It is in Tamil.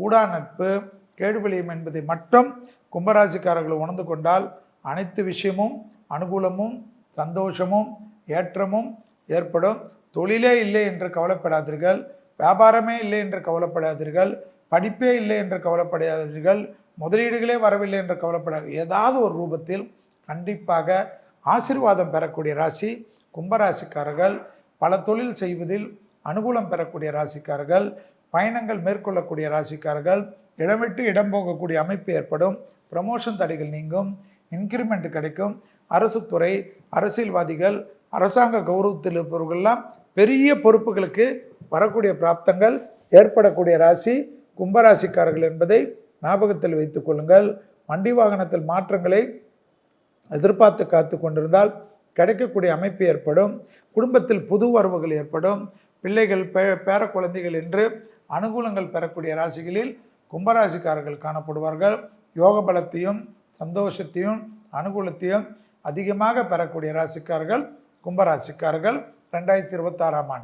கூடா நட்பு கேடு விளையும் என்பதை மட்டும் கும்பராசிக்காரர்கள் உணர்ந்து கொண்டால் அனைத்து விஷயமும் அனுகூலமும் சந்தோஷமும் ஏற்றமும் ஏற்படும். தொழிலே இல்லை என்று கவலைப்படாதீர்கள், வியாபாரமே இல்லை என்று கவலைப்படாதீர்கள், படிப்பே இல்லை என்று கவலைப்படாதீர்கள், முதலீடுகளே வரவில்லை என்று கவலைப்படாது. ஏதாவது ஒரு ரூபத்தில் கண்டிப்பாக ஆசீர்வாதம் பெறக்கூடிய ராசி கும்பராசிக்காரர்கள். பல தொழில் செய்வதில் அனுகூலம் பெறக்கூடிய ராசிக்காரர்கள், பயணங்கள் மேற்கொள்ளக்கூடிய ராசிக்காரர்கள், இடம் விட்டு இடம் போகக்கூடிய அமைப்பு ஏற்படும், ப்ரமோஷன் தடைகள் நீங்கும், இன்கிரிமெண்ட் கிடைக்கும், அரசு துறை, அரசியல்வாதிகள், அரசாங்க கௌரவத்தில் இருப்பவர்கள்லாம் பெரிய பொறுப்புகளுக்கு வரக்கூடிய பிராப்தங்கள் ஏற்படக்கூடிய ராசி கும்பராசிக்காரர்கள் என்பதை ஞாபகத்தில் வைத்துக் கொள்ளுங்கள். வண்டி வாகனத்தில் மாற்றங்களை எதிர்பார்த்து காத்து கொண்டிருந்தால் கிடைக்கக்கூடிய அமைப்பு ஏற்படும். குடும்பத்தில் புது வரவுகள் ஏற்படும். பிள்ளைகள் பேர குழந்தைகள் என்று அனுகூலங்கள் பெறக்கூடிய ராசிகளில் கும்பராசிக்காரர்கள் காணப்படுவார்கள். யோக பலத்தையும் சந்தோஷத்தையும் அனுகூலத்தையும் அதிகமாக பெறக்கூடிய ராசிக்காரர்கள் கும்பராசிக்காரர்கள் 2026ஆம் ஆண்டு.